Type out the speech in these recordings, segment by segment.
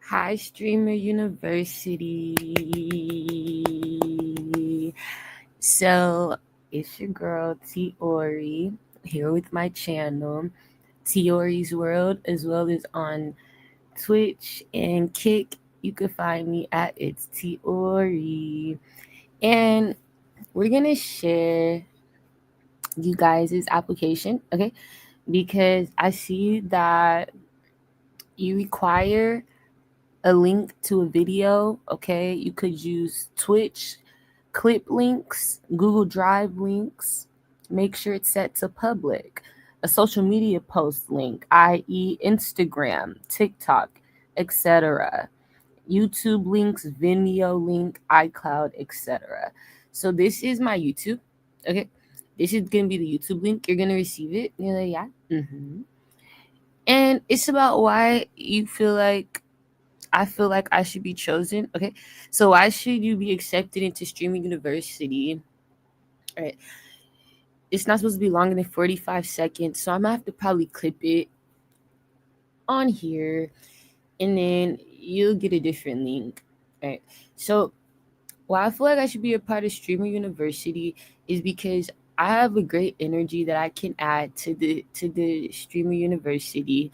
Hi, Streamer University. So, it's your girl, Tiori, here with my channel, Tiori's World, as well as on Twitch and Kick. You can find me at It's Tiori. And we're going to share you guys' application, okay? Because I see that you require a link to a video, okay? You could use Twitch clip links, Google Drive links. Make sure it's set to public. A social media post link, i.e., Instagram, TikTok, etc. YouTube links, Vimeo link, iCloud, etc. So this is my YouTube. Okay, this is gonna be the YouTube link. You're gonna receive it. You're like, yeah. And it's about why you feel like I feel like I should be chosen. Okay. So why should you be accepted into streaming university? All right. It's not supposed to be longer than 45 seconds. So I'm gonna have to probably clip it on here and then you'll get a different link. All right. So why I feel like I should be a part of streamer university is because I have a great energy that I can add to the streamer university.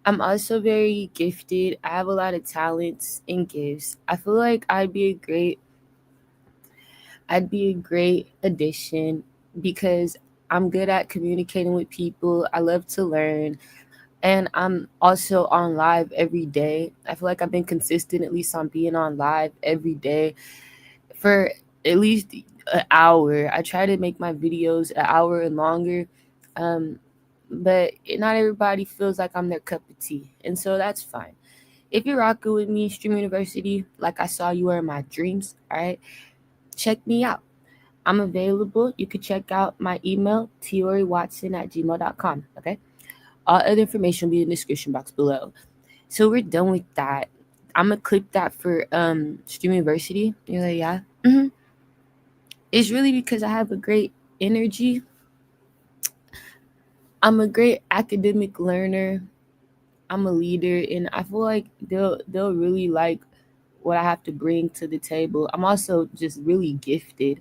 I'm also very gifted. I have a lot of talents and gifts. I feel like I'd be a great addition because I'm good at communicating with people. I love to learn. And I'm also on live every day. I feel like I've been consistent at least on being on live every day for at least an hour. I try to make my videos an hour and longer. Um, but not everybody feels like I'm their cup of tea. And so that's fine. If you're rocking with me, Stream University, like I saw you were in my dreams, all right, check me out. I'm available. You can check out my email, tioriwatson@gmail.com. Okay. All other information will be in the description box below. So we're done with that. I'm gonna clip that for Stream University. You're like, yeah. It's really because I have a great energy. I'm a great academic learner. I'm a leader, and I feel like they'll really like what I have to bring to the table. I'm also just really gifted.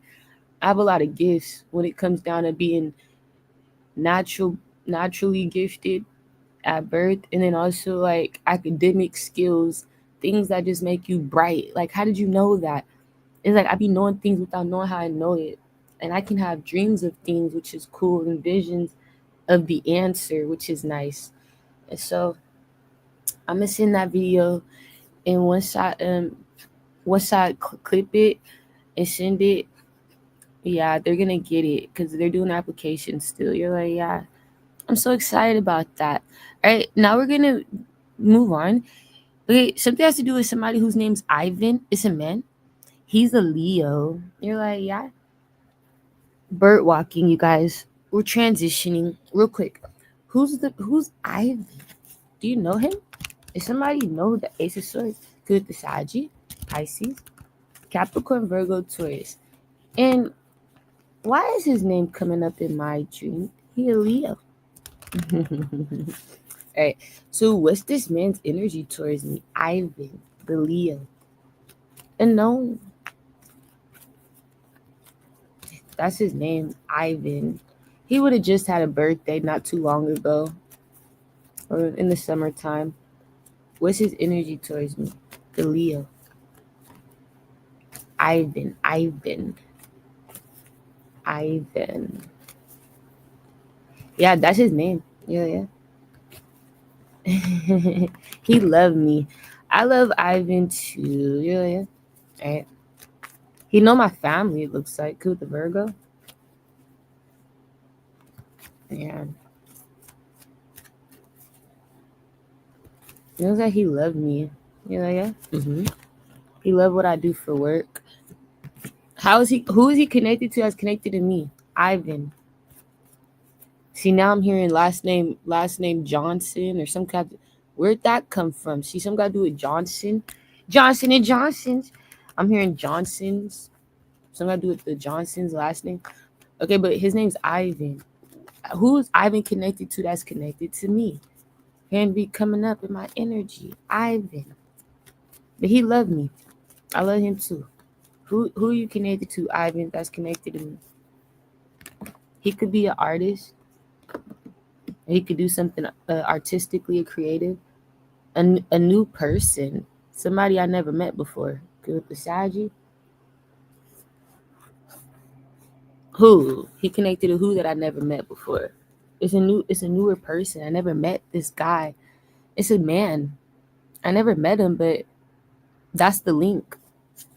I have a lot of gifts when it comes down to being natural naturally gifted at birth, and then also like academic skills, things that just make you bright. Like, how did you know that? It's like I be knowing things without knowing how I know it. And I can have dreams of things, which is cool, and visions of the answer, which is nice. And so I'm gonna send that video, and once I clip it and send it, yeah, they're gonna get it because they're doing applications still. You're like, yeah, I'm so excited about that. All right, now we're gonna move on. Okay, something has to do with somebody whose name's Ivan. It's a man. He's a Leo. You're like, yeah. Bird walking, you guys. We're transitioning real quick. Who's Ivan? Do you know him? If somebody know the Ace of Swords, good the Sagi, Pisces, Capricorn, Virgo, Taurus. And why is his name coming up in my dream? He a Leo. Alright. So what's this man's energy towards me? Ivan, the Leo. And no, that's his name, Ivan. He would have just had a birthday not too long ago. Or in the summertime. What's his energy towards me? The Leo. Ivan. Yeah, that's his name. Yeah. He loved me. I love Ivan too. Yeah. Right. He know my family, it looks like. Cool, the Virgo. Yeah. It looks like he loved me. Yeah. He loved what I do for work. Who is he connected to that's connected to me? Ivan. See, now I'm hearing last name Johnson or some kind of, where'd that come from? See, some guy do with Johnson. Johnson and Johnson's. I'm hearing Johnson's. Some guy do with the Johnson's last name. Okay, but his name's Ivan. Who's Ivan connected to that's connected to me? Can be coming up in my energy. Ivan. But he loved me. I love him too. Who are you connected to, Ivan? That's connected to me. He could be an artist. He could do something artistically or creative. A new person, somebody I never met before. Good beside you. Who he connected to? Who that I never met before? It's a newer person. I never met this guy. It's a man. I never met him, but that's the link.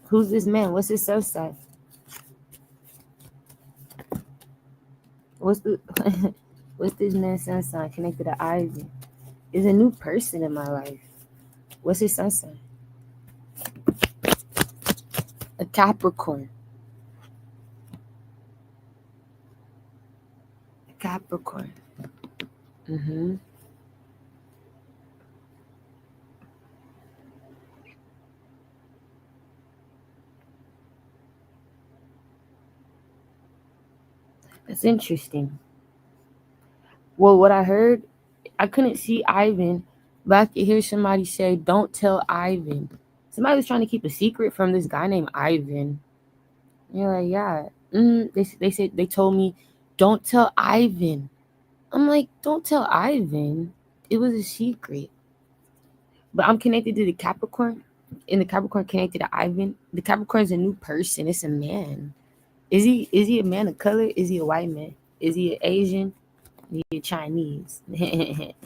Who's this man? What's his cell sign? What's the what's this man's sun sign connected to Ivy? Is a new person in my life. What's his sun sign? A Capricorn. A Capricorn. Mm-hmm. That's interesting. Well, what I heard, I couldn't see Ivan, but I could hear somebody say, "Don't tell Ivan." Somebody was trying to keep a secret from this guy named Ivan. You're like, yeah. They said they told me, "Don't tell Ivan." I'm like, "Don't tell Ivan." It was a secret. But I'm connected to the Capricorn, and the Capricorn connected to Ivan. The Capricorn is a new person. It's a man. Is he a man of color? Is he a white man? Is he an Asian? Is he a Chinese? He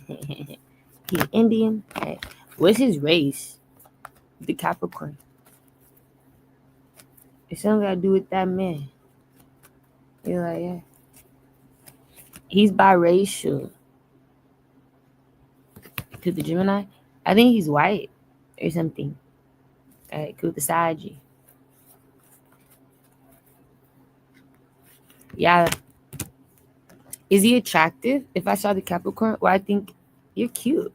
Indian? Right. What's his race? The Capricorn. It's something got to do with that man. You're like, yeah. He's biracial. To the Gemini, I think he's white or something. Right, with the Saji. Yeah. Is he attractive? If I saw the Capricorn, well, I think you're cute.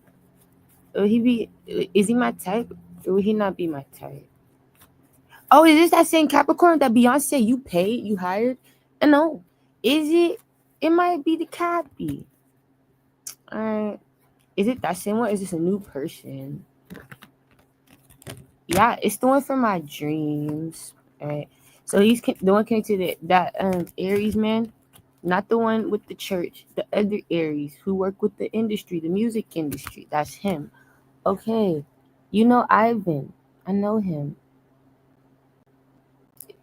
Would he be? Is he my type, or would he not be my type? Oh, is this that same Capricorn that Beyonce you paid, you hired? No, is it? It might be the Cappy. Alright, is it that same one? Is this a new person? Yeah, it's the one from my dreams. Alright, so he's the one connected to that Aries man, not the one with the church. The other Aries who work with the industry, the music industry. That's him. Okay, you know Ivan. I know him.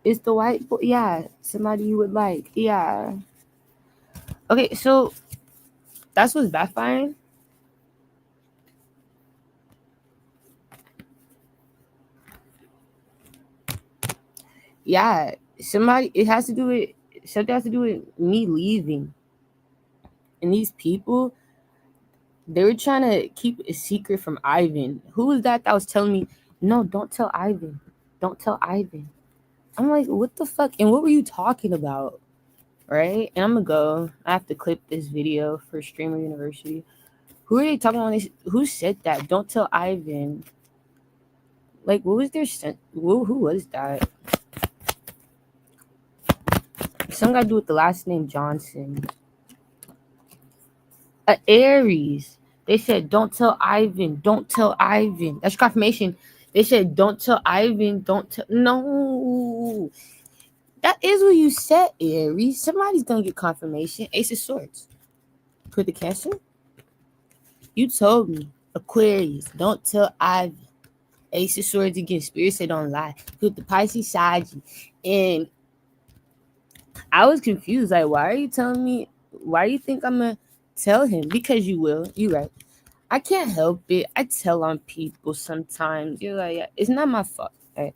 It's the white boy. Yeah, somebody you would like. Yeah. Okay, so that's what's backfiring. Yeah, somebody. It has to do with something. Has to do with me leaving, and these people. They were trying to keep a secret from Ivan. Who was that was telling me, no, don't tell Ivan. Don't tell Ivan. I'm like, what the fuck? And what were you talking about? Right? And I'm gonna go. I have to clip this video for Streamer University. Who are they talking about? Who said that? Don't tell Ivan. Like, what was their who was that? Some guy do with the last name Johnson. Aries. They said, don't tell Ivan. Don't tell Ivan. That's confirmation. They said, don't tell Ivan. Don't tell. No. That is what you said, Aries. Somebody's going to get confirmation. Ace of Swords. Put the Cancer. You told me. Aquarius. Don't tell Ivan. Ace of Swords again. Spirit said don't lie. Put the Pisces Saji. And I was confused. Like, why are you telling me? Why do you think I'm going to tell him? Because you will. You're right. I can't help it. I tell on people sometimes. You're like, yeah, it's not my fault. Right?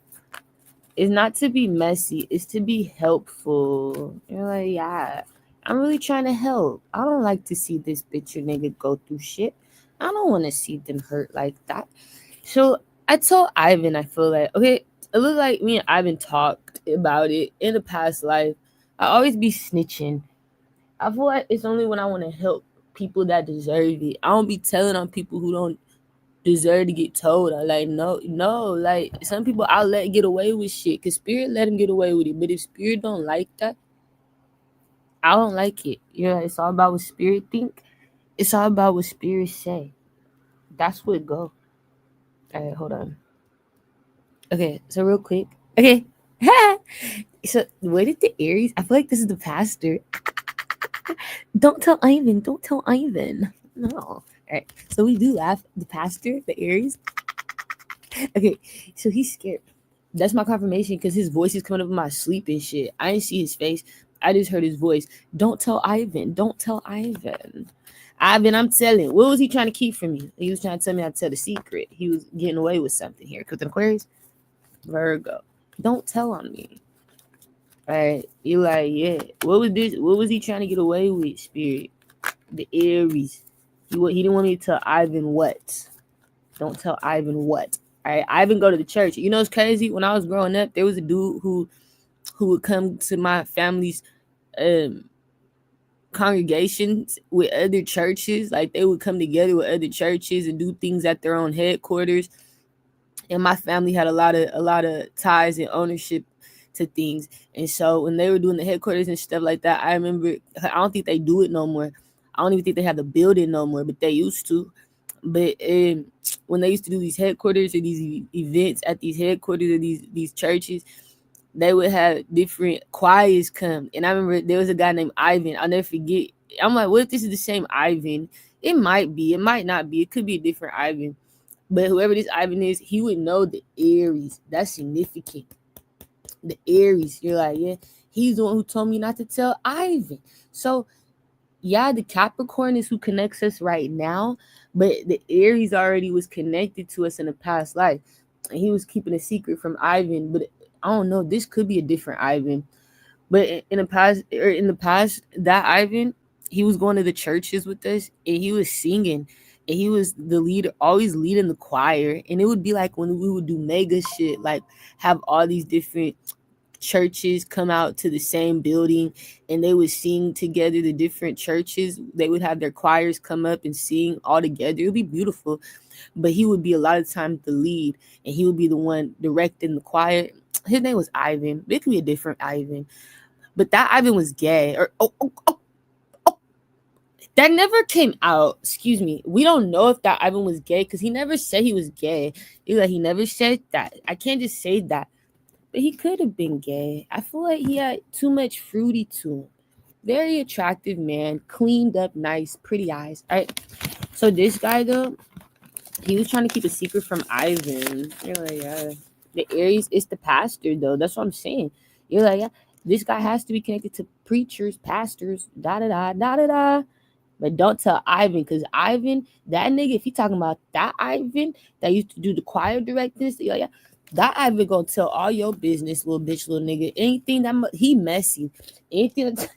It's not to be messy. It's to be helpful. You're like, yeah, I'm really trying to help. I don't like to see this bitch or nigga go through shit. I don't want to see them hurt like that. So I told Ivan, I feel like, okay, it looked like me and Ivan talked about it in the past life. I always be snitching. I feel like it's only when I want to help people that deserve it. I don't be telling on people who don't deserve to get told. I like no. Like some people I'll let get away with shit because Spirit let him get away with it. But if Spirit don't like that, I don't like it. Yeah, it's all about what Spirit think. It's all about what Spirit say. That's what go. All right, hold on. Okay, so real quick. Okay. So where did the Aries? I feel like this is the pastor. Don't tell Ivan. Don't tell Ivan. No. All right. So we do laugh. The pastor, the Aries. Okay. So he's scared. That's my confirmation because his voice is coming up in my sleep and shit. I didn't see his face. I just heard his voice. Don't tell Ivan. Don't tell Ivan. Ivan, I'm telling. What was he trying to keep from me? He was trying to tell me how to tell the secret. He was getting away with something here. Because the Aquarius, Virgo. Don't tell on me. All right. You like, yeah. What was this? What was he trying to get away with, Spirit? The Aries. He didn't want me to tell Ivan what. Don't tell Ivan what. All right. Ivan go to the church. You know it's crazy? When I was growing up, there was a dude who would come to my family's um congregations with other churches. Like they would come together with other churches and do things at their own headquarters. And my family had a lot of ties and ownership to things. And so when they were doing the headquarters and stuff like that, I remember I don't think they do it no more. I don't even think they have the building no more, but they used to. But when they used to do these headquarters or these events at these headquarters of these churches, they would have different choirs come. And I remember there was a guy named Ivan. I'll never forget. I'm like, what if this is the same Ivan? It might be. It might not be. It could be a different Ivan. But whoever this Ivan is, he would know the Aries. That's significant. The Aries. You're like, yeah, he's the one who told me not to tell Ivan. So, yeah, the Capricorn is who connects us right now. But the Aries already was connected to us in a past life. And he was keeping a secret from Ivan. But I don't know. This could be a different Ivan. But in the past, that Ivan, he was going to the churches with us and he was singing. And he was the leader, always leading the choir. And it would be like when we would do mega shit, like have all these different churches come out to the same building and they would sing together. The different churches, they would have their choirs come up and sing all together. It would be beautiful. But he would be a lot of times the lead and he would be the one directing the choir. His name was Ivan. It could be a different Ivan. But that Ivan was gay. Or that never came out. Excuse me. We don't know if that Ivan was gay because he never said he was gay. He never said that. I can't just say that. But he could have been gay. I feel like he had too much fruity to him. Very attractive man, cleaned up, nice, pretty eyes. All right. So this guy though, he was trying to keep a secret from Ivan. You're like, yeah. The Aries is the pastor though. That's what I'm saying. You're like, yeah, this guy has to be connected to preachers, pastors, da da da da da da. But don't tell Ivan, because Ivan, that nigga, if he talking about that Ivan that used to do the choir directors, yeah, that Ivan gonna tell all your business, little bitch, little nigga. Anything that he messy, anything that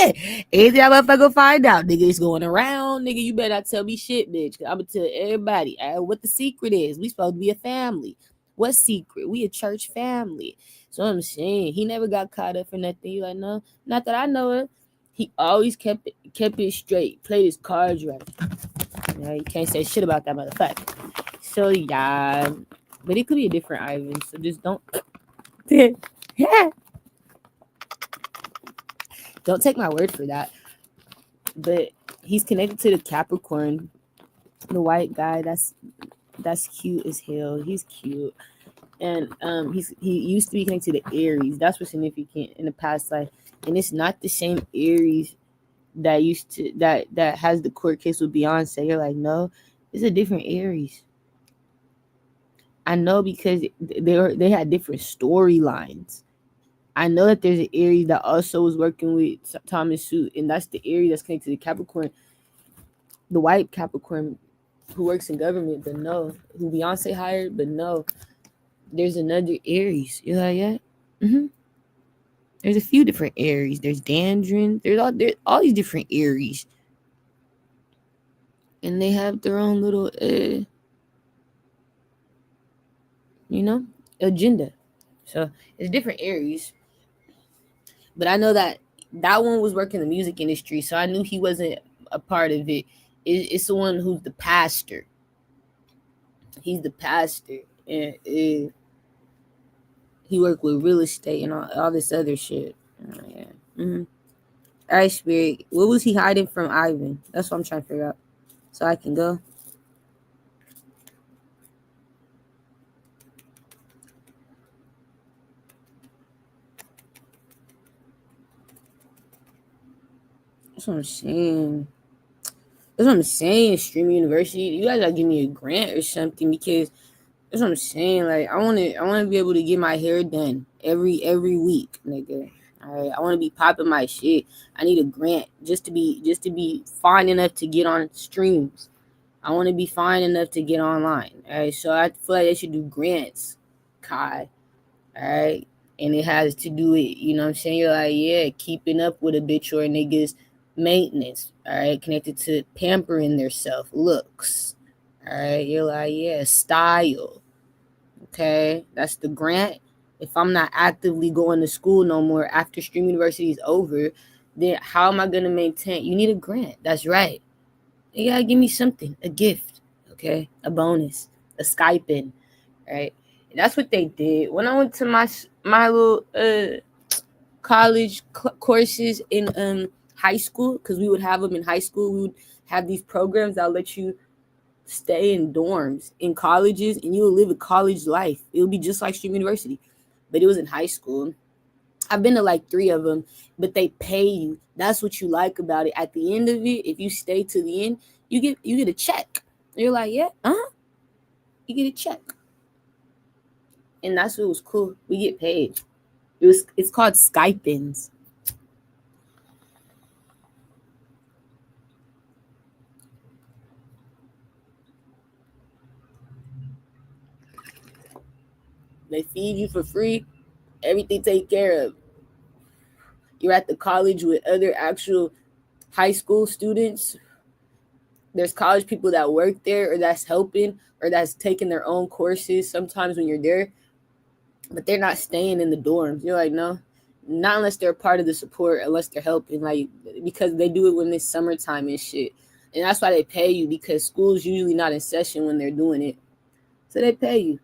Ivan, anything that motherfucker find out, nigga, it's going around, nigga. You better not tell me shit, bitch. I'm gonna tell everybody what the secret is. We supposed to be a family. What secret? We a church family. So I'm saying he never got caught up in that thing. You like, no, not that I know it. He always kept it straight, played his cards right. You can't say shit about that motherfucker. So yeah, but it could be a different Ivan. So just don't, don't take my word for that. But he's connected to the Capricorn, the white guy. That's cute as hell. He's cute, and he used to be connected to the Aries. That's what's significant in the past life, and it's not the same Aries that used to that has the court case with Beyonce. You're like, no, it's a different Aries. I know because they had different storylines. I know that there's an Aries that also was working with Thomas Suit, and that's the Aries that's connected to the Capricorn, the white Capricorn who works in government, but no, who Beyonce hired, but no, there's another Aries. You're like, yeah, there's a few different Aries. There's Dandrin. There's all these different Aries, and they have their own little agenda. So it's different Aries. But I know that one was working in the music industry, so I knew he wasn't a part of it. It's the one who's the pastor. He's the pastor, and he worked with real estate and all this other shit. Oh, yeah. All right, Spirit. What was he hiding from Ivan? That's what I'm trying to figure out, so I can go. That's what I'm saying. That's what I'm saying, Stream University. You guys gotta give me a grant or something because that's what I'm saying. Like I wanna be able to get my hair done every week, nigga. Alright. I wanna be popping my shit. I need a grant just to be fine enough to get on streams. I wanna be fine enough to get online. Alright. So I feel like they should do grants, Kai. Alright. And it has to do with, you know what I'm saying? You're like, yeah, keeping up with a bitch or a nigga's maintenance, all right, connected to pampering their self looks. All right, you're like, yeah, style. Okay, that's the grant. If I'm not actively going to school no more after Stream University is over, then how am I gonna maintain? You need a grant. That's right. You gotta give me something, a gift, okay, a bonus, a Skyping, right? And that's what they did when I went to my little college courses in high school, because we would have them in high school. We would have these programs that let you stay in dorms in colleges and you would live a college life. It would be just like Stream University, but it was in high school. I've been to like 3 of them, but they pay you. That's what you like about it. At the end of it, if you stay to the end, you get a check. You're like, yeah, you get a check, and that's what was cool. We get paid. It's called Skypins. They feed you for free. Everything taken care of. You're at the college with other actual high school students. There's college people that work there or that's helping or that's taking their own courses sometimes when you're there, but they're not staying in the dorms. You're like, no, not unless they're part of the support, unless they're helping, like, because they do it when it's summertime and shit. And that's why they pay you, because school's usually not in session when they're doing it. So they pay you.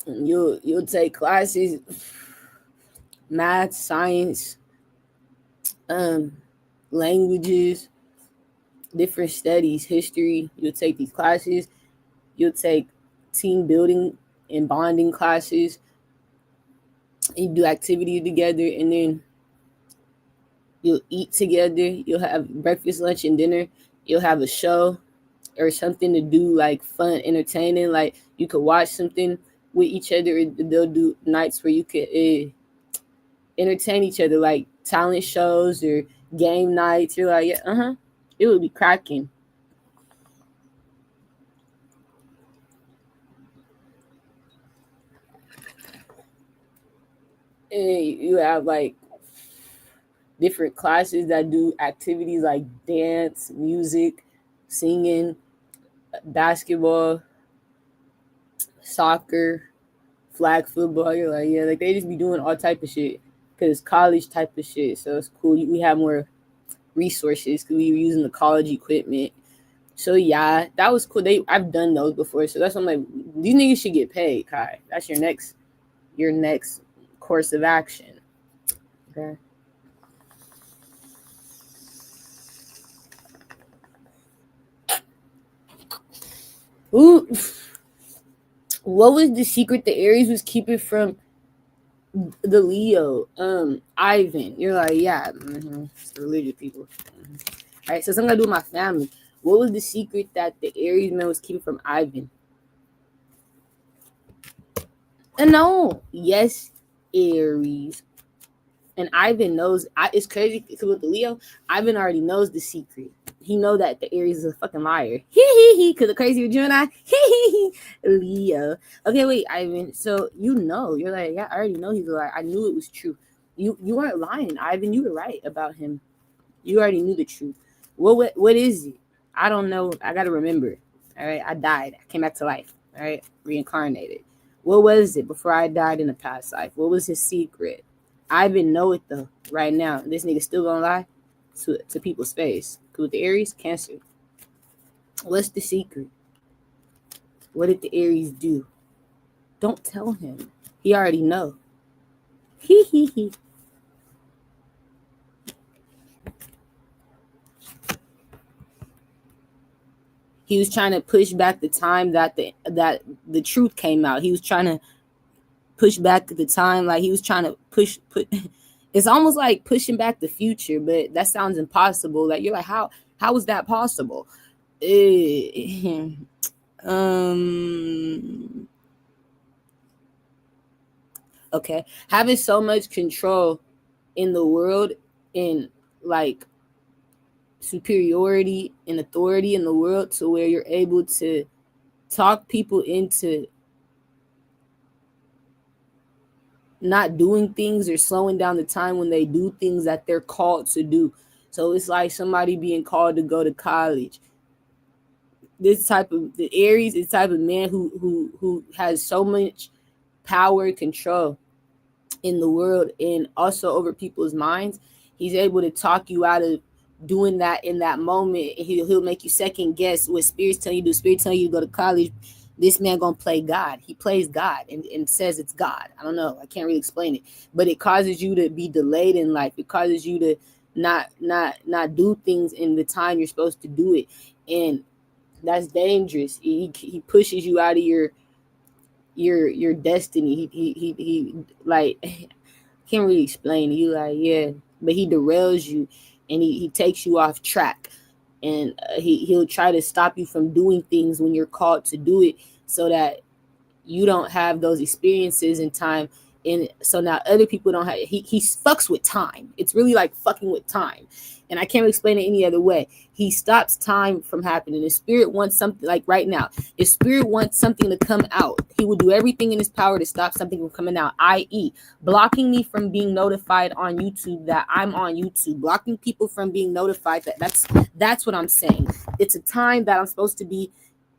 You'll take classes, math, science, um, languages, different studies, history. You'll take these classes. You'll take team building and bonding classes. You do activities together, and then you'll eat together. You'll have breakfast, lunch, and dinner. You'll have a show or something to do, like fun, entertaining. Like you could watch something with each other. They'll do nights where you could entertain each other, like talent shows or game nights. You're like, yeah, it would be cracking. And you have like different classes that do activities like dance, music, singing, basketball, soccer, flag football. You're like, yeah, like they just be doing all type of shit because it's college type of shit. So it's cool. We have more resources because we were using the college equipment. So yeah, that was cool. I've done those before, so that's what I'm like. These niggas should get paid, Kai. That's your next course of action. Okay. Ooh, what was the secret the Aries was keeping from the Leo? Ivan. You're like, yeah, it's the religious people. All right, so something I do with my family. What was the secret that the Aries man was keeping from Ivan? No, yes, Aries. And Ivan knows. It's crazy because with the Leo, Ivan already knows the secret. He know that the Aries is a fucking liar. Because the crazy with Gemini. Leo. Okay, wait, Ivan. So you're like, yeah, I already know he's a liar. I knew it was true. You weren't lying, Ivan. You were right about him. You already knew the truth. What is it? I don't know. I gotta remember. All right, I died. I came back to life. All right, reincarnated. What was it before I died in the past life? What was his secret? I even know it though. Right now, this nigga still gonna lie to people's face. Cause with the Aries, Cancer. What's the secret? What did the Aries do? Don't tell him. He already know. He. He was trying to push back the time that the truth came out. He was trying to push back the time, like he was trying to put. It's almost like pushing back the future, but that sounds impossible. Like you're like, how is that possible? Okay, having so much control in the world, in like superiority and authority in the world, to where you're able to talk people into not doing things or slowing down the time when they do things that they're called to do. So it's like somebody being called to go to college. This type of the Aries is the type of man who has so much power and control in the world and also over people's minds. He's able to talk you out of doing that in that moment. He'll make you second guess what spirits tell you to do. Spirits tell you to go to college. This man gonna play God. He plays God and says it's God. I don't know. I can't really explain it, but it causes you to be delayed in life. It causes you to not do things in the time you're supposed to do it, and that's dangerous. He pushes you out of your destiny. He like can't really explain it. You like, yeah, but he derails you and he takes you off track, and he'll try to stop you from doing things when you're called to do it, so that you don't have those experiences in time. And so now other people don't have. He fucks with time. It's really like fucking with time, and I can't explain it any other way. He stops time from happening. If spirit wants something, like right now, if spirit wants something to come out, he will do everything in his power to stop something from coming out, i.e. blocking me from being notified on YouTube that I'm on YouTube, blocking people from being notified that's what I'm saying. It's a time that I'm supposed to be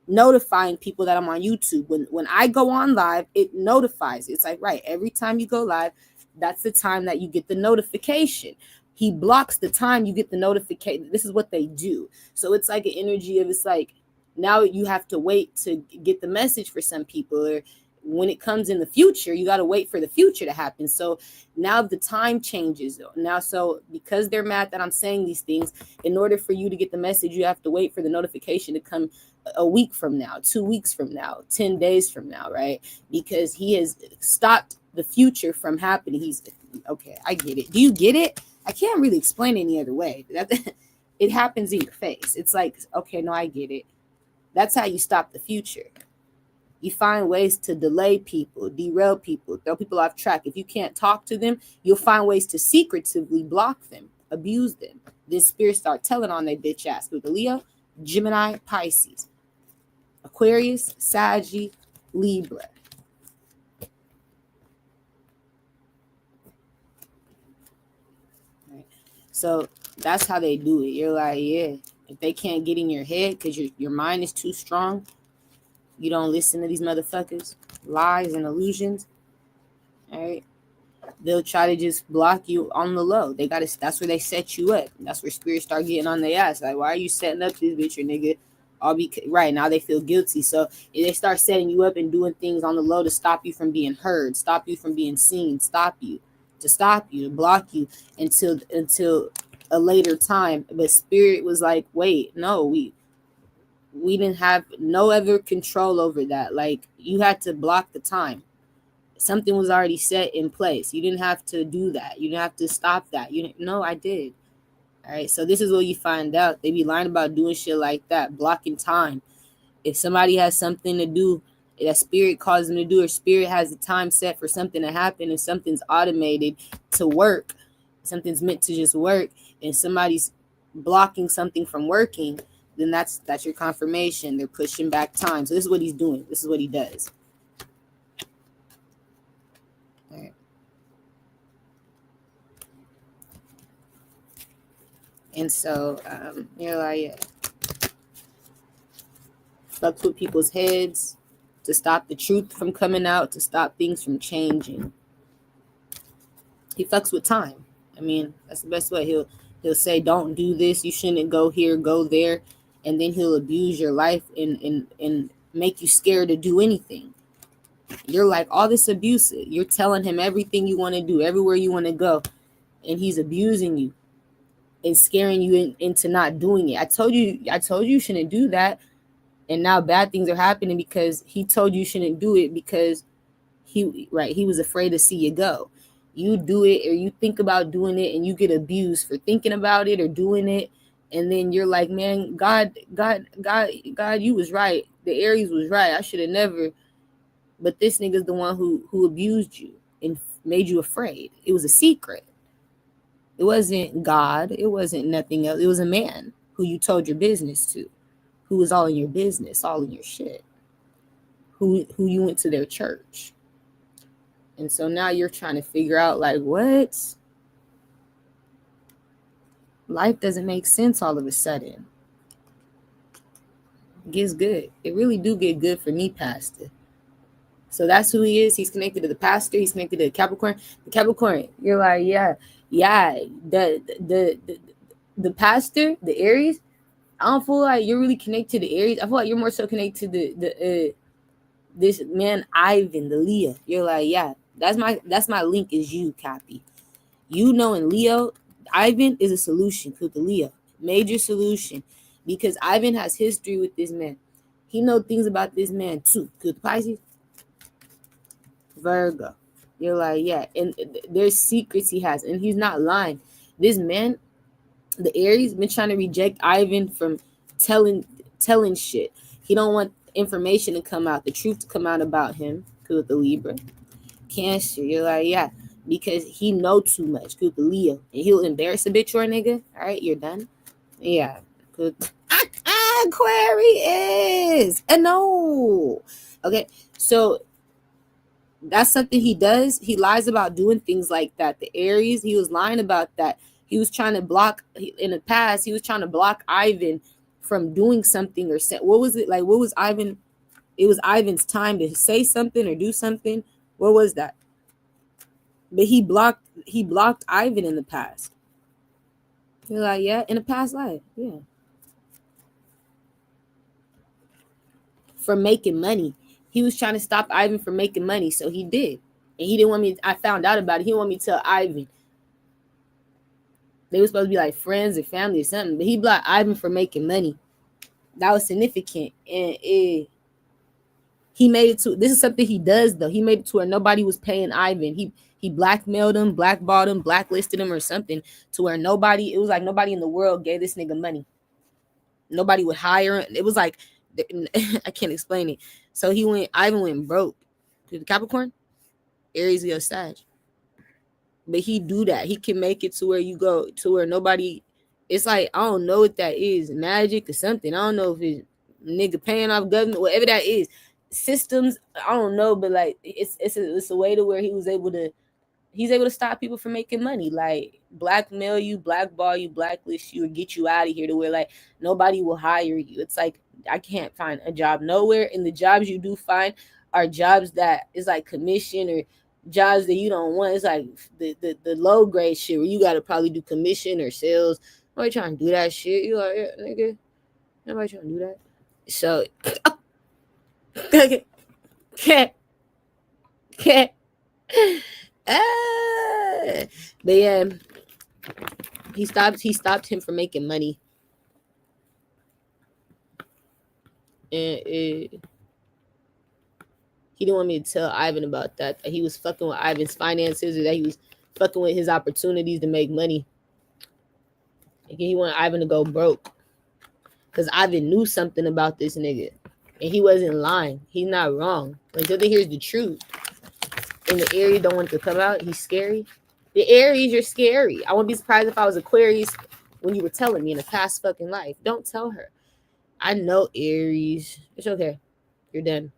notifying people that I'm on YouTube. When I go on live, it notifies. It's like, right, every time you go live, that's the time that you get the notification. He blocks the time you get the notification. This is what they do. So it's like an energy of, it's like now you have to wait to get the message for some people, or when it comes in the future, you got to wait for the future to happen. So now the time changes now. So because they're mad that I'm saying these things, in order for you to get the message, you have to wait for the notification to come a week from now, 2 weeks from now, 10 days from now, right? Because he has stopped the future from happening. He's okay. I get it. Do you get it? I can't really explain it any other way. It happens in your face. It's like, okay, no, I get it. That's how you stop the future. You find ways to delay people, derail people, throw people off track. If you can't talk to them, you'll find ways to secretively block them, abuse them. Then spirits start telling on their bitch ass with the Leo, Gemini, Pisces, Aquarius, Saggy, Libra. Right. So that's how they do it. You're like, yeah, if they can't get in your head because your mind is too strong, you don't listen to these motherfuckers, lies and illusions. All right. They'll try to just block you on the low. That's where they set you up. That's where spirits start getting on their ass. Like, why are you setting up this bitch, or nigga? Right now they feel guilty. So they start setting you up and doing things on the low to stop you from being heard, stop you from being seen, to block you until a later time. But spirit was like, wait, no, we didn't have no other control over that. Like, you had to block the time. Something was already set in place. You didn't have to do that. You didn't have to stop that. No, I did. All right. So this is what you find out. They be lying about doing shit like that, blocking time. If somebody has something to do that spirit calls them to do, or spirit has a time set for something to happen, and something's automated to work, something's meant to just work, and somebody's blocking something from working, then that's your confirmation. They're pushing back time. So this is what he's doing. This is what he does. All right. And so you're like, fucks with people's heads to stop the truth from coming out, to stop things from changing. He fucks with time. I mean, that's the best way. He'll say, don't do this, you shouldn't go here, go there, and then he'll abuse your life and make you scared to do anything. You're like, all this abuse, you're telling him everything you want to do, everywhere you want to go, and he's abusing you and scaring you into not doing it. I told you shouldn't do that. And now bad things are happening because he told you shouldn't do it because he was afraid to see you go. You do it or you think about doing it and you get abused for thinking about it or doing it, and then you're like, man, God, you was right. The Aries was right. I should have never. But this nigga's the one who abused you and made you afraid. It was a secret. It wasn't God. It wasn't nothing else. It was a man who you told your business to, who was all in your business, all in your shit, who you went to their church. And so now you're trying to figure out, like, what? Life doesn't make sense all of a sudden. It gets good. It really do get good for me, Pastor. So that's who he is. He's connected to the pastor. He's connected to Capricorn. The Capricorn, you're like, yeah. The pastor, the Aries, I don't feel like you're really connected to the Aries. I feel like you're more so connected to the this man Ivan, the Leo. You're like, yeah, that's my link is you, Cappy. You know, in Leo, Ivan is a solution to the Leo, major solution, because Ivan has history with this man. He knows things about this man too. Good Pisces, Virgo. You're like, yeah, and there's secrets he has, and he's not lying. This man, the Aries, been trying to reject Ivan from telling shit. He don't want information to come out, the truth to come out about him. With the Libra, Cancer, you're like, yeah, because he know too much. With the Leo, and he'll embarrass a bitch or a nigga. All right, you're done. Yeah, good. Aquarius, and no, okay, so that's something he does. He lies about doing things like that. The Aries, he was lying about that. He was trying to block, in the past, he was trying to block Ivan from doing something or say, what was it like? What was Ivan? It was Ivan's time to say something or do something. What was that? But he blocked Ivan in the past. You're like, yeah, in a past life, yeah. From making money. He was trying to stop Ivan from making money, so he did. And he didn't want me, I found out about it. He didn't want me to tell Ivan. They were supposed to be like friends or family or something, but he blocked Ivan for making money. That was significant. And he made it to, this is something he does though. He made it to where nobody was paying Ivan. He blackmailed him, blackballed him, blacklisted him or something, to where nobody, it was like nobody in the world gave this nigga money. Nobody would hire him. It was like, I can't explain it. So Ivan went broke. The Capricorn, Aries, Leo, Sag. But he do that. He can make it to where you go to where nobody. It's like, I don't know what that is, magic or something. I don't know if it's nigga paying off government, whatever that is. Systems, I don't know, but like it's a way to where he's able to stop people from making money, like blackmail you, blackball you, blacklist you, or get you out of here to where like nobody will hire you. It's like, I can't find a job nowhere, and the jobs you do find are jobs that is like commission or jobs that you don't want. It's like the low grade shit where you got to probably do commission or sales. Nobody trying to do that shit. You like, yeah, nigga, nobody trying to do that. So but yeah, he stopped him from making money, and he didn't want me to tell Ivan about that he was fucking with Ivan's finances, or that he was fucking with his opportunities to make money. Like, he wanted Ivan to go broke because Ivan knew something about this nigga, and he wasn't lying. He's not wrong. Until they hears the truth, and the Aries don't want to come out, he's scary. The Aries, you're scary. I wouldn't be surprised if I was Aquarius when you were telling me in a past fucking life. Don't tell her. I know Aries. It's okay. You're done.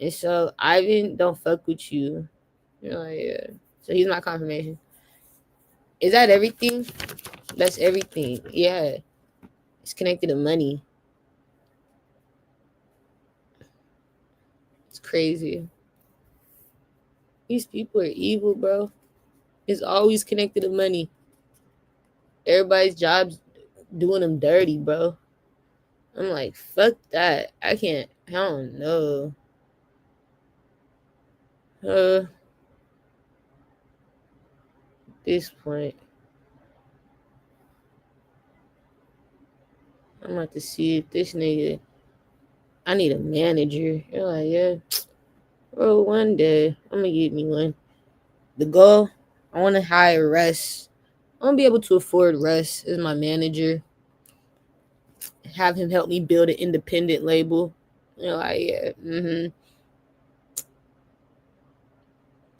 And so Ivan don't fuck with you. You're like, yeah. So he's my confirmation. Is that everything? That's everything. Yeah. It's connected to money. It's crazy. These people are evil, bro. It's always connected to money. Everybody's job's doing them dirty, bro. I'm like, fuck that. I don't know. At this point, I'm about to see if this nigga I need a manager. You're like, yeah, bro, one day I'm gonna get me one. The goal, I want to hire Russ. I want to be able to afford Russ as my manager. Have him help me build an independent label. You're like, yeah,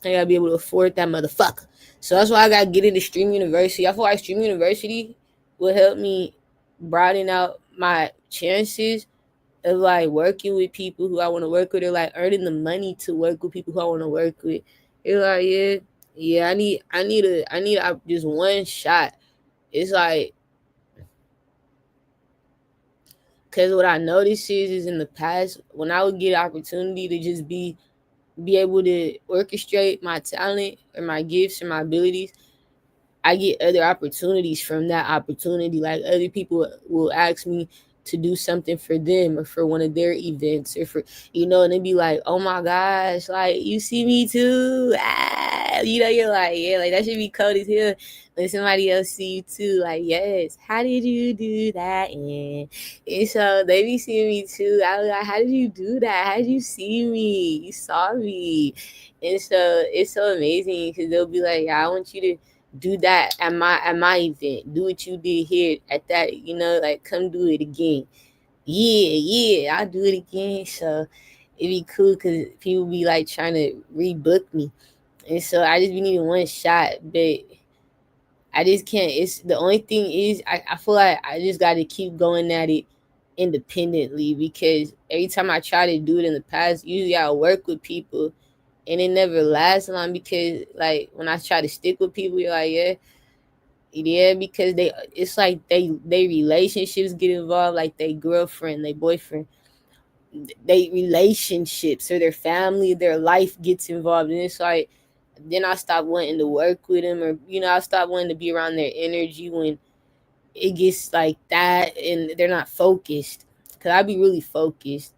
I gotta be able to afford that motherfucker. So that's why I gotta get into Stream University. I feel like Stream University will help me broaden out my chances of like working with people who I want to work with, or like earning the money to work with people who I want to work with. It's like, yeah, yeah, I need just one shot. It's like, cause what I noticed is in the past when I would get opportunity to just be able to orchestrate my talent or my gifts or my abilities, I get other opportunities from that opportunity. Like other people will ask me to do something for them or for one of their events or for, and they be like, oh my gosh, like you see me too. Ah, you're like, yeah, like that should be cold as hell when somebody else see you too. Like, yes, how did you do that? And so they be seeing me too. I was like, how did you do that? How did you see me? You saw me. And so it's so amazing because they'll be like, I want you to do that at my event. Do what you did here at that, like come do it again. Yeah, I'll do it again. So it'd be cool because people be like trying to rebook me. And so I just be needing one shot, but I just can't. It's the only thing is I feel like I just gotta keep going at it independently because every time I try to do it in the past, usually I work with people and it never lasts long because like when I try to stick with people, you're like, yeah, because it's like they relationships get involved, like they girlfriend, they boyfriend, they relationships or their family, their life gets involved, and it's like then I stop wanting to work with them, or I stop wanting to be around their energy when it gets like that, and they're not focused. Cause I be really focused.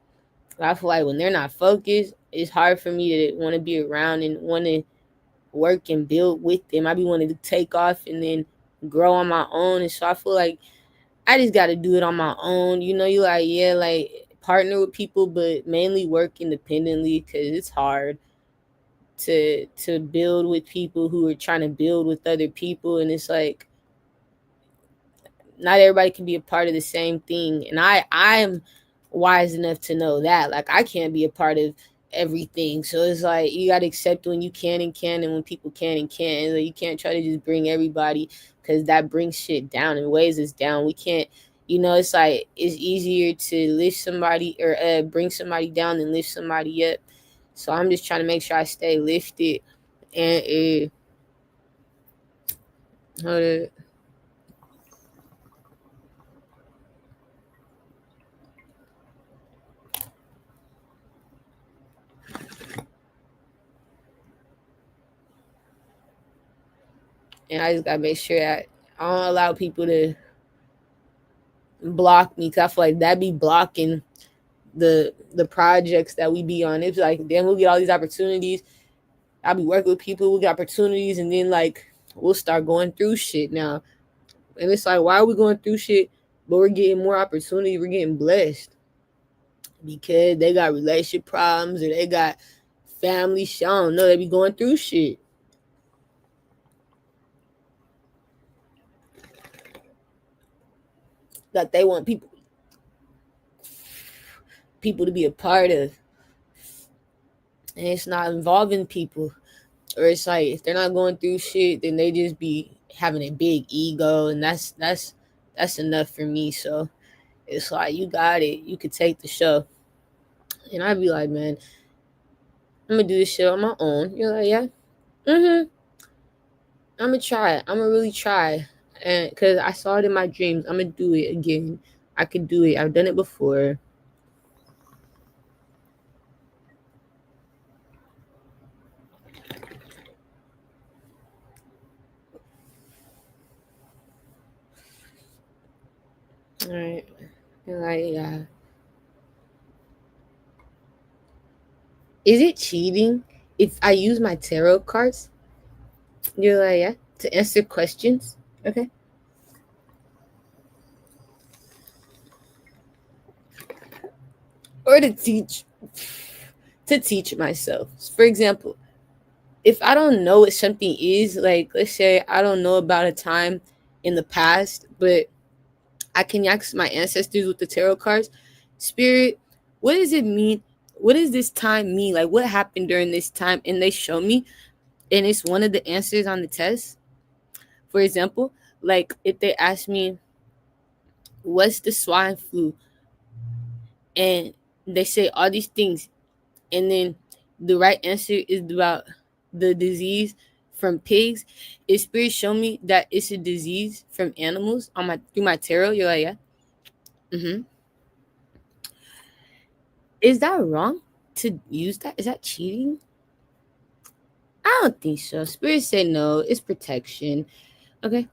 I feel like when they're not focused, it's hard for me to want to be around and want to work and build with them. I be wanting to take off and then grow on my own. And so I feel like I just got to do it on my own. You like, yeah, like partner with people, but mainly work independently because it's hard to build with people who are trying to build with other people. And it's like, not everybody can be a part of the same thing, and I'm wise enough to know that like I can't be a part of everything. So it's like you got to accept when you can and when people can and can't, and like, you can't try to just bring everybody because that brings shit down and weighs us down. We can't, it's like it's easier to lift somebody or bring somebody down than lift somebody up. So I'm just trying to make sure I stay lifted and hold up. And I just gotta make sure that I don't allow people to block me, cause I feel like that be blocking the projects that we be on. It's like then we'll get all these opportunities. I'll be working with people, we'll get opportunities, and then like we'll start going through shit now. And it's like, why are we going through shit? But we're getting more opportunity, we're getting blessed because they got relationship problems or they got family shit. I don't know, they be going through shit that they want people to be a part of. And it's not involving people. Or it's like if they're not going through shit, then they just be having a big ego, and that's enough for me. So it's like you got it, you could take the show, and I'd be like, man, I'm gonna do this shit on my own. You're like, yeah, mm-hmm. I'm gonna try it. I'm gonna really try, and because I saw it in my dreams, I'm gonna do it again. I could do it. I've done it before. All right. You're like, yeah. Is it cheating if I use my tarot cards? You're like, yeah, to answer questions. Okay. or to teach myself. For example, if I don't know what something is, like let's say I don't know about a time in the past, but I can ask my ancestors with the tarot cards, spirit, what does it mean? What does this time mean? Like what happened during this time? And they show me, and it's one of the answers on the test. For example, like if they ask me, what's the swine flu? And they say all these things, and then the right answer is about the disease from pigs. If spirit show me that it's a disease from animals on my through my tarot, you're like, yeah. Mm-hmm. Is that wrong to use that? Is that cheating? I don't think so. Spirit say no. It's protection. Okay.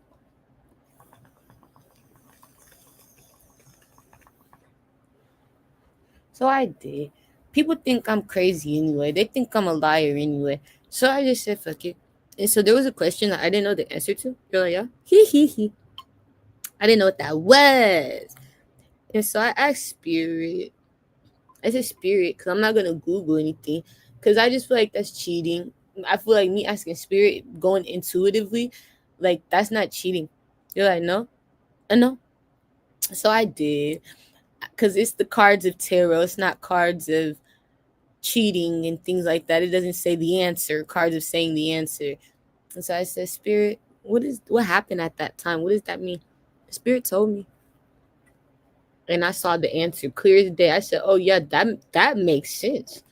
So I did. People think I'm crazy anyway. They think I'm a liar anyway. So I just said fuck it. And so there was a question that I didn't know the answer to. You're like, yeah. Hee hee hee. I didn't know what that was. And so I asked Spirit. I said Spirit because I'm not gonna Google anything. Because I just feel like that's cheating. I feel like me asking Spirit going intuitively, like that's not cheating. You're like, no? No. So I did. Because it's the cards of tarot. It's not cards of cheating and things like that. It doesn't say the answer, cards of saying the answer. And so I said, Spirit, what happened at that time? What does that mean? Spirit told me. And I saw the answer clear as day. I said, oh yeah, that makes sense.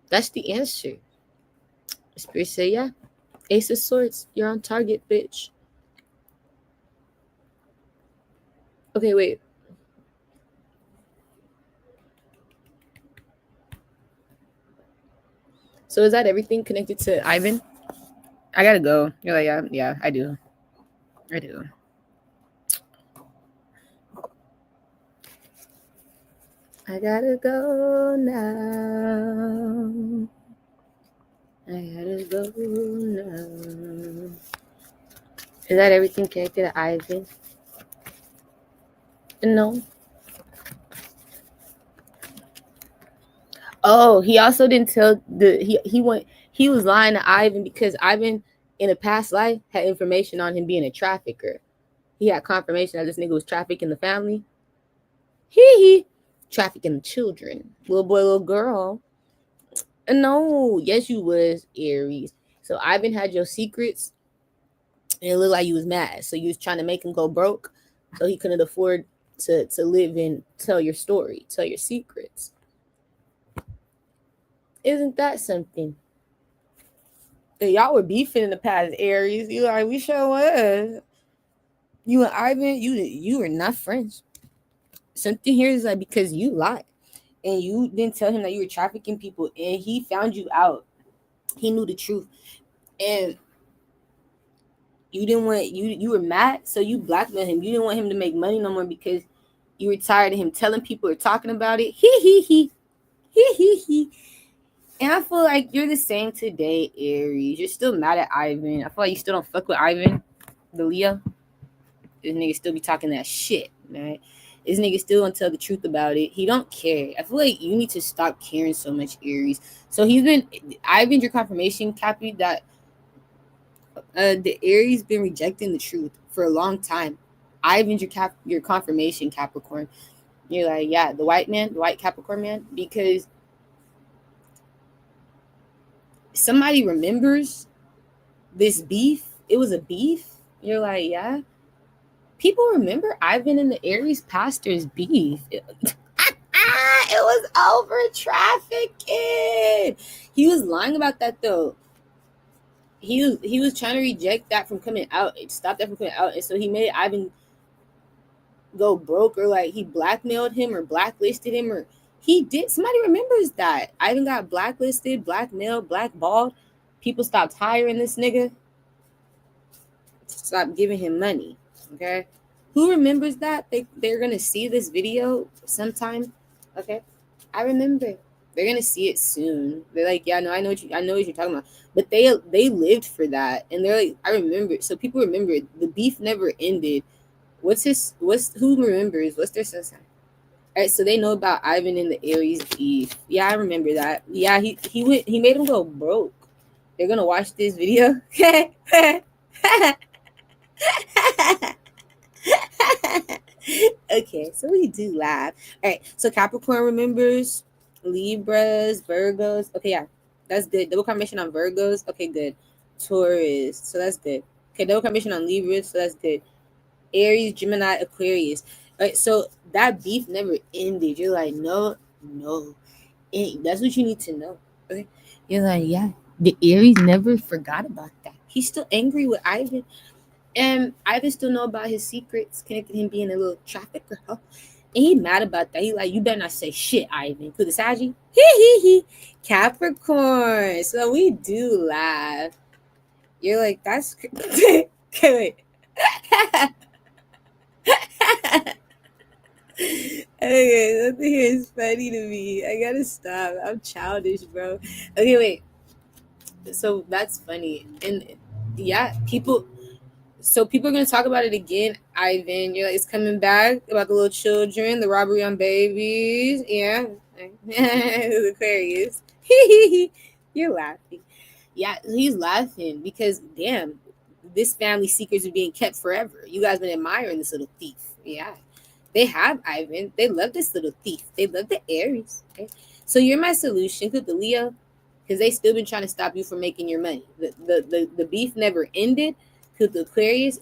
That's the answer. Spirit said, yeah. Ace of Swords, you're on target, bitch. Okay, wait. So is that everything connected to Ivan? I gotta go. You're like, yeah, I do. I do. I gotta go now. I gotta go now. Is that everything connected to Ivan? No. Oh, he also didn't tell he was lying to Ivan because Ivan in a past life had information on him being a trafficker. He had confirmation that this nigga was trafficking the family. He trafficking the children. Little boy, little girl. No, yes, you was Aries. So Ivan had your secrets, and it looked like you was mad. So you was trying to make him go broke, so he couldn't afford to live and tell your story, tell your secrets. Isn't that something? Y'all were beefing in the past, Aries. You like, we sure was. You and Ivan, you were not friends. Something here is like because you lied and you didn't tell him that you were trafficking people, and he found you out. He knew the truth, and you didn't want you were mad, so you blackmailed him. You didn't want him to make money no more because you were tired of him telling people or talking about it. He. And I feel like you're the same today, Aries. You're still mad at Ivan. I feel like you still don't fuck with Ivan, the Leo. This nigga still be talking that shit, right? This nigga still don't tell the truth about it. He don't care. I feel like you need to stop caring so much, Aries. So Ivan's your confirmation, Cappy, that the Aries been rejecting the truth for a long time. Ivan's your confirmation, Capricorn. You're like, yeah, the white Capricorn man, because somebody remembers this beef. It was a beef. You're like, yeah. People remember Ivan and the Aries pastor's beef. It was over trafficking. He was lying about that though. He was trying to reject that from coming out, stop that from coming out, and so he made Ivan go broke, or like he blackmailed him or blacklisted him, or he did. Somebody remembers that Ivan got blacklisted, blackmailed, blackballed. People stopped hiring this nigga. Stop giving him money. Okay, who remembers that? They're gonna see this video sometime. Okay, I remember. They're gonna see it soon. They're like, yeah, no, I know what you're talking about. But they lived for that, and they're like, I remember. So people remember it. The beef never ended. Who remembers? What's their sun sign? All right, so they know about Ivan and the Aries beef. Yeah, I remember that. Yeah, he made him go broke. They're gonna watch this video. Okay, so we do laugh. All right, so Capricorn remembers Libras, Virgos. Okay, yeah, that's good. Double combination on Virgos. Okay, good. Taurus, so that's good. Okay, double combination on Libras, so that's good. Aries, Gemini, Aquarius. All right, so that beef never ended. You're like, no, that's what you need to know. Okay, you're like, yeah, the Aries never forgot about that. He's still angry with Ivan. And Ivan still know about his secrets, connected him being a little trafficker. Huh? And he mad about that. He like, you better not say shit, Ivan. To the Saggy. Capricorn. So we do laugh. You're like, that's okay, wait. Okay, nothing here is funny to me. I gotta stop. I'm childish, bro. Okay, wait. So that's funny. And yeah, people are gonna talk about it again, Ivan. You're like, it's coming back about the little children, the robbery on babies. Yeah. Aquarius. You're laughing. Yeah, he's laughing because damn, this family secrets are being kept forever. You guys been admiring this little thief. Yeah. They have Ivan. They love this little thief. They love the Aries. Okay? So you're my solution to the Leo, because they still been trying to stop you from making your money. The beef never ended. Because the Aquarius,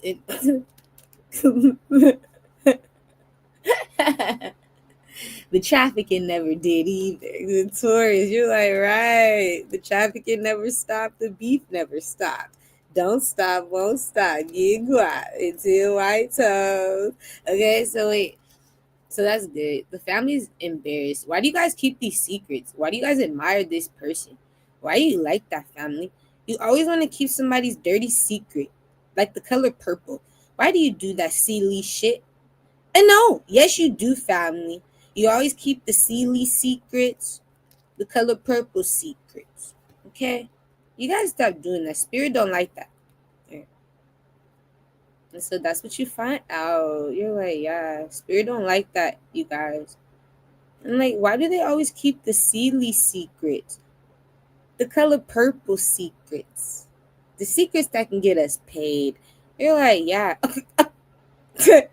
the trafficking never did either. The Taurus, you're like, right. The trafficking never stopped. The beef never stopped. Don't stop, won't stop. Get quiet until white toes. Okay, so wait. So that's good. The family's embarrassed. Why do you guys keep these secrets? Why do you guys admire this person? Why do you like that family? You always want to keep somebody's dirty secret, like the color purple. Why do you do that silly shit? And no, yes, you do, family. You always keep the silly secrets, the color purple secrets. Okay? You guys stop doing that. Spirit don't like that. And so that's what you find out. You're like, yeah, Spirit don't like that, you guys. And like, why do they always keep the silly secrets? The color purple secrets. The secrets that can get us paid. You're like, yeah. Because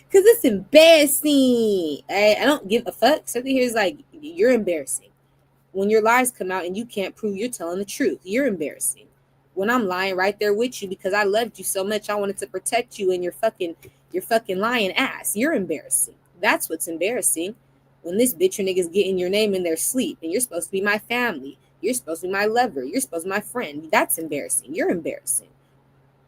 it's embarrassing. I don't give a fuck. Something here is like, you're embarrassing. When your lies come out and you can't prove you're telling the truth, you're embarrassing. When I'm lying right there with you because I loved you so much, I wanted to protect you and your fucking lying ass. You're embarrassing. That's what's embarrassing. When this bitch or nigga's getting your name in their sleep and you're supposed to be my family. You're supposed to be my lover. You're supposed to be my friend. That's embarrassing. You're embarrassing.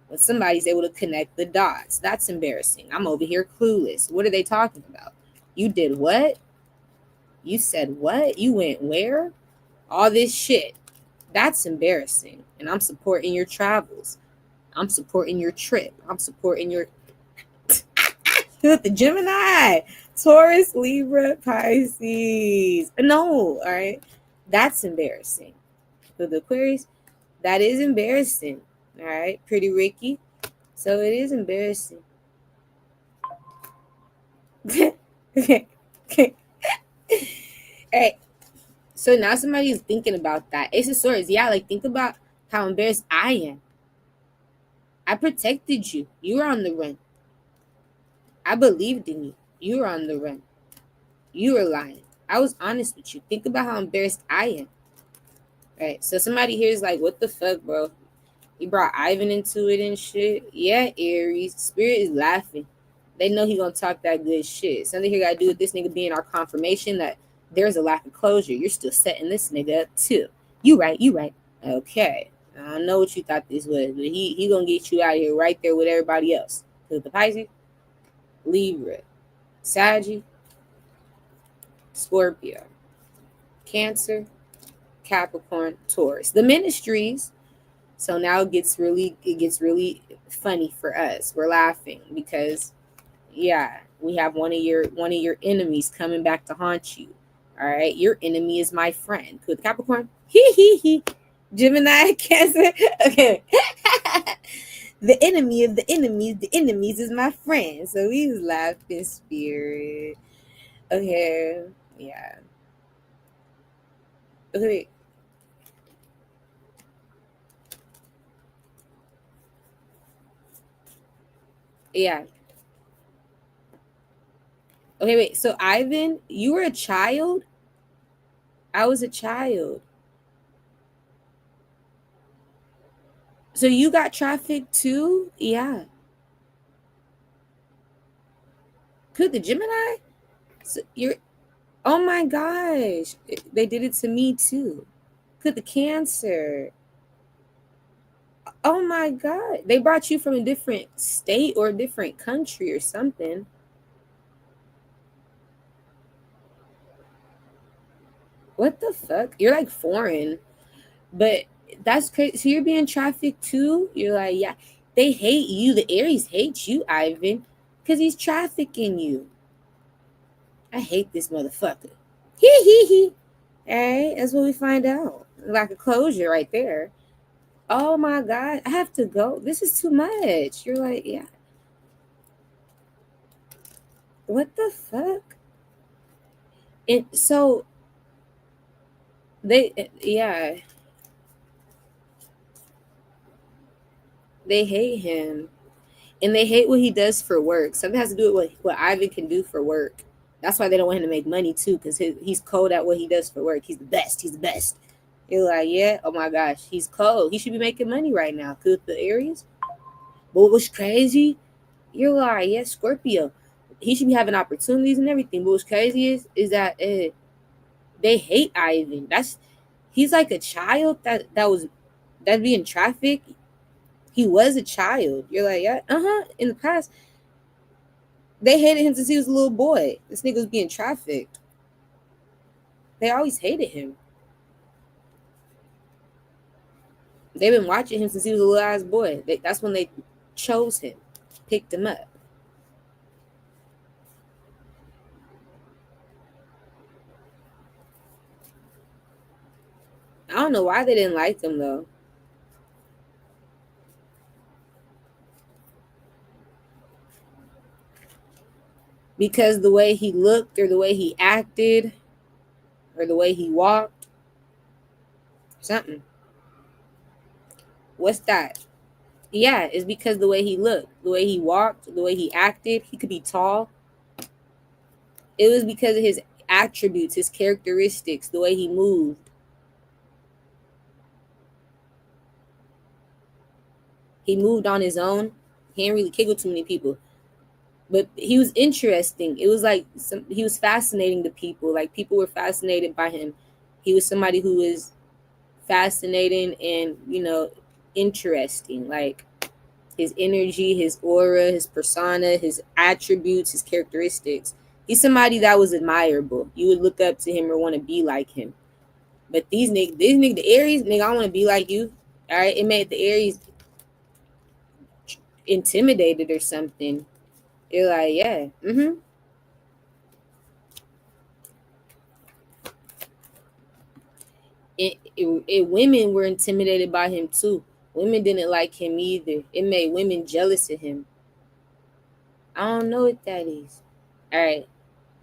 When somebody's able to connect the dots, that's embarrassing. I'm over here clueless. What are they talking about? You did what? You said what? You went where? All this shit. That's embarrassing. And I'm supporting your travels. I'm supporting your trip. I'm supporting your with the Gemini, Taurus, Libra, Pisces. No, all right. That's embarrassing. For the Aquarius, that is embarrassing. All right, pretty Ricky. So it is embarrassing. Okay. All right. So now somebody is thinking about that. Ace of Swords. Yeah, like think about how embarrassed I am. I protected you. You were on the run. I believed in you. You were on the run. You were lying. I was honest with you. Think about how embarrassed I am. Right. So somebody here is like, what the fuck, bro? You brought Ivan into it and shit. Yeah, Aries. Spirit is laughing. They know he gonna talk that good shit. Something here gotta do with this nigga being our confirmation that there's a lack of closure. You're still setting this nigga up too. You right. Okay. I don't know what you thought this was, but he gonna get you out of here right there with everybody else. Cause the Pisces, Libra, Sagittarius, Scorpio, Cancer, Capricorn, Taurus. The ministries. So now it gets really funny for us. We're laughing because yeah, we have one of your enemies coming back to haunt you. All right, your enemy is my friend. Good Capricorn. Gemini, Cancer. Okay. The enemy of the enemies is my friend. So we was laughing spirit. Okay, yeah. Okay, yeah. Okay, wait. So Ivan, you were a child. I was a child. So you got trafficked too? Yeah. Could the Gemini? So you're. Oh my gosh, they did it to me too. Could the Cancer? Oh my god, they brought you from a different state or a different country or something. What the fuck? You're like foreign, but that's crazy. So you're being trafficked too? You're like, yeah. They hate you. The Aries hate you, Ivan, because he's trafficking you. I hate this motherfucker. Hee hee hee. Hey, that's what we find out. Like a closure right there. Oh my god, I have to go. This is too much. You're like, yeah. What the fuck? And so yeah, they hate him. And they hate what he does for work. Something has to do with what Ivan can do for work. That's why they don't want him to make money too, because he's cold at what he does for work. He's the best. He's the best. You're like, yeah, oh my gosh, he's cold. He should be making money right now. Could the Aries? But what was crazy? You're like, yeah, Scorpio. He should be having opportunities and everything. But what's crazy is that they hate Ivan. He's like a child that's being trafficked. He was a child. You're like, yeah, in the past, they hated him since he was a little boy. This nigga was being trafficked. They always hated him. They've been watching him since he was a little ass boy. That's when they chose him, picked him up. I don't know why they didn't like him though. Because the way he looked or the way he acted or the way he walked, something. What's that? Yeah, it's because the way he looked, the way he walked, the way he acted. He could be tall. It was because of his attributes, his characteristics, the way he moved. He moved on his own. He didn't really kick with too many people. But he was interesting. It was like he was fascinating to people. Like people were fascinated by him. He was somebody who was fascinating and, interesting. Like his energy, his aura, his persona, his attributes, his characteristics. He's somebody that was admirable. You would look up to him or want to be like him. But these niggas, the Aries, nigga, I want to be like you. All right, it made the Aries intimidated or something. You're like, yeah, women were intimidated by him too. Women didn't like him either. It made women jealous of him. I don't know what that is. All right.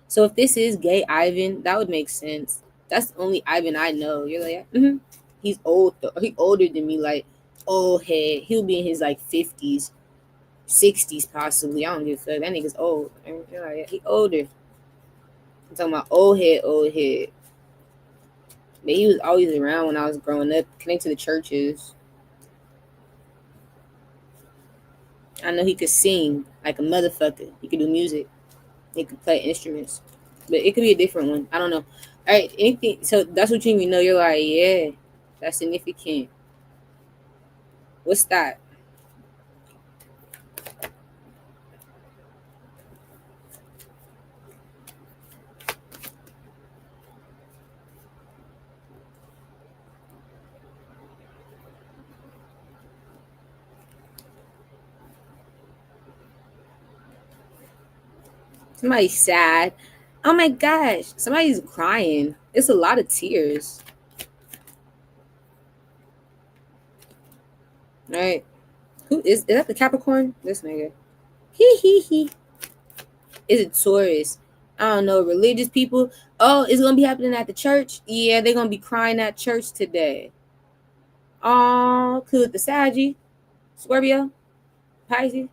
So if this is gay Ivan, that would make sense. That's the only Ivan I know. You're like, he's old though. He older than me, like old head. He'll be in his like 50s, 60s possibly. I don't give a fuck. That nigga's old. You're like, yeah, he older. I'm talking about old head, old head. But he was always around when I was growing up, connected to the churches. I know he could sing like a motherfucker. He could do music. He could play instruments. But it could be a different one. I don't know. All right, anything. So that's what you know. You're like, yeah, that's significant. What's that? Somebody's sad. Oh my gosh, somebody's crying. It's a lot of tears. All right. Who is that? The Capricorn? This nigga. Hee hee hee. Is it Taurus? I don't know. Religious people. Oh, it's gonna be happening at the church. Yeah, they're gonna be crying at church today. Oh, could the Saggy, Scorpio, Pisces.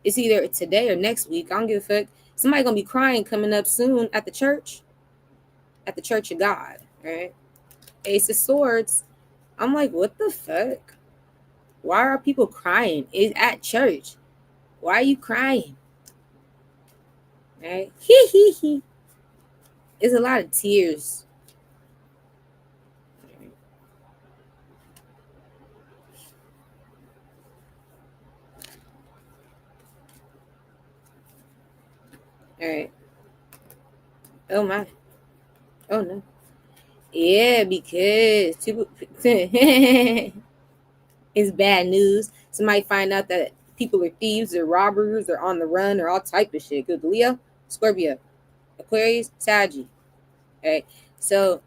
It's either today or next week. I don't give a fuck. Somebody gonna be crying coming up soon at the Church of God. Right? Ace of Swords. I'm like, what the fuck? Why are people crying? It's at church. Why are you crying? Right? Hee hee hee. It's a lot of tears. All right. Oh my. Oh no. Yeah, because people, it's bad news. Somebody find out that people are thieves or robbers or on the run or all type of shit. Good Leo, Scorpio, Aquarius, Sagittarius. Right. So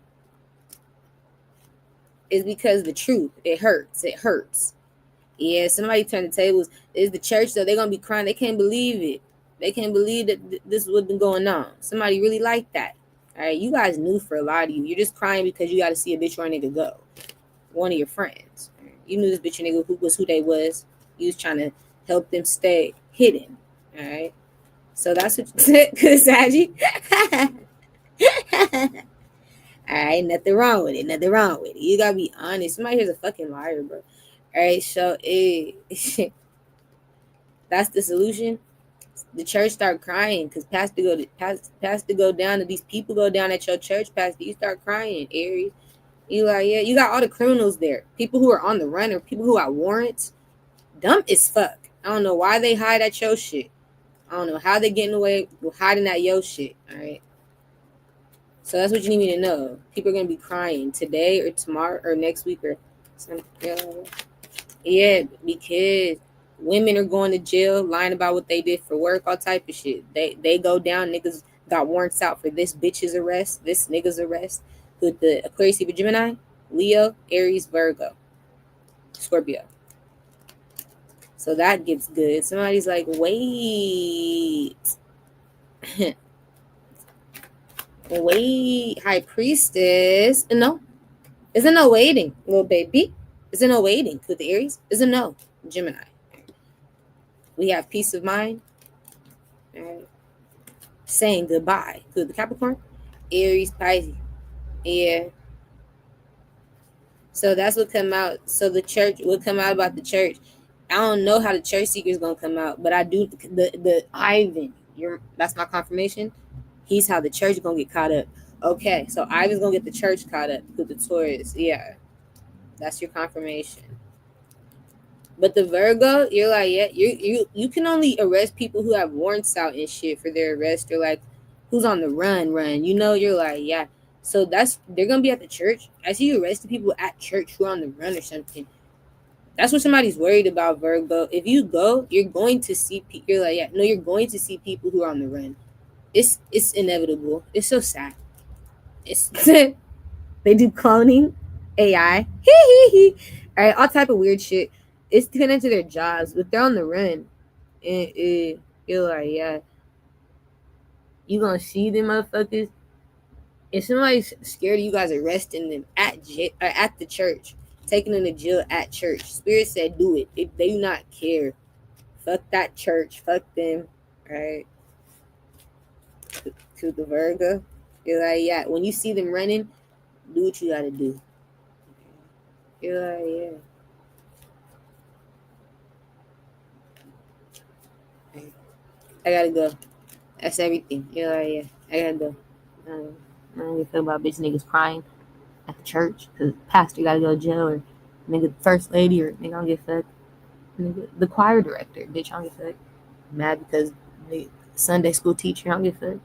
it's because the truth. It hurts. It hurts. Yeah, somebody turned the tables. Is the church though? They're gonna be crying. They can't believe it. They can't believe that this is what's been going on. Somebody really like that. All right, you guys knew for a lot of you. You're just crying because you got to see a bitch or a nigga go. One of your friends. You knew this bitch or nigga who they was. You was trying to help them stay hidden. All right. So that's what you said, Saggy. All right, nothing wrong with it. Nothing wrong with it. You gotta be honest. Somebody here's a fucking liar, bro. All right, so that's the solution. The church start crying because pastor go down and these people go down at your church. Pastor, you start crying, Aries. You like, yeah, you got all the criminals there, people who are on the run or people who got warrants. Dumb as fuck. I don't know why they hide at your shit. I don't know how they getting away with hiding at your shit. All right. So that's what you need me to know. People are gonna be crying today or tomorrow or next week or something. Yeah, because women are going to jail, lying about what they did for work, all type of shit. They go down. Niggas got warrants out for this bitch's arrest, this nigga's arrest. With the Aquarius, Gemini, Leo, Aries, Virgo, Scorpio. So that gets good. Somebody's like, wait, wait, High Priestess. No, it's a no waiting, little baby. It's a no waiting with the Aries. It's a no, Gemini. We have peace of mind. Right. Saying goodbye to the Capricorn, Aries, Pisces. Yeah. So that's what come out. So the church will come out about the church. I don't know how the church seeker is gonna come out, but I do the Ivan. That's my confirmation. He's how the church is gonna get caught up. Okay, so Ivan's gonna get the church caught up with the Taurus. Yeah, that's your confirmation. But the Virgo, you're like, yeah, you can only arrest people who have warrants out and shit for their arrest, or like who's on the run. You know, you're like, yeah. So they're gonna be at the church. I see you arresting people at church who are on the run or something. That's what somebody's worried about, Virgo. If you go, you're going to see people. You're like, yeah, no, you're going to see people who are on the run. It's inevitable. It's so sad. It's they do cloning, AI, all right, all type of weird shit. It's connected to their jobs, but they're on the run. And you're like, yeah, you gonna see them motherfuckers. If somebody's scared of you guys arresting them at the church, taking them to jail at church, Spirit said do it. They do not care. Fuck that church. Fuck them. Right? To the Virgo. You're like, yeah, when you see them running, do what you gotta do. You're like, yeah. I gotta go. That's everything. You're like, yeah, I gotta go. I don't really feel about bitch niggas crying at the church because pastor gotta go to jail, or nigga first lady, or nigga don't get fucked. Nigga, the choir director, bitch, I don't get fucked. Mad because the Sunday school teacher, I don't get fucked.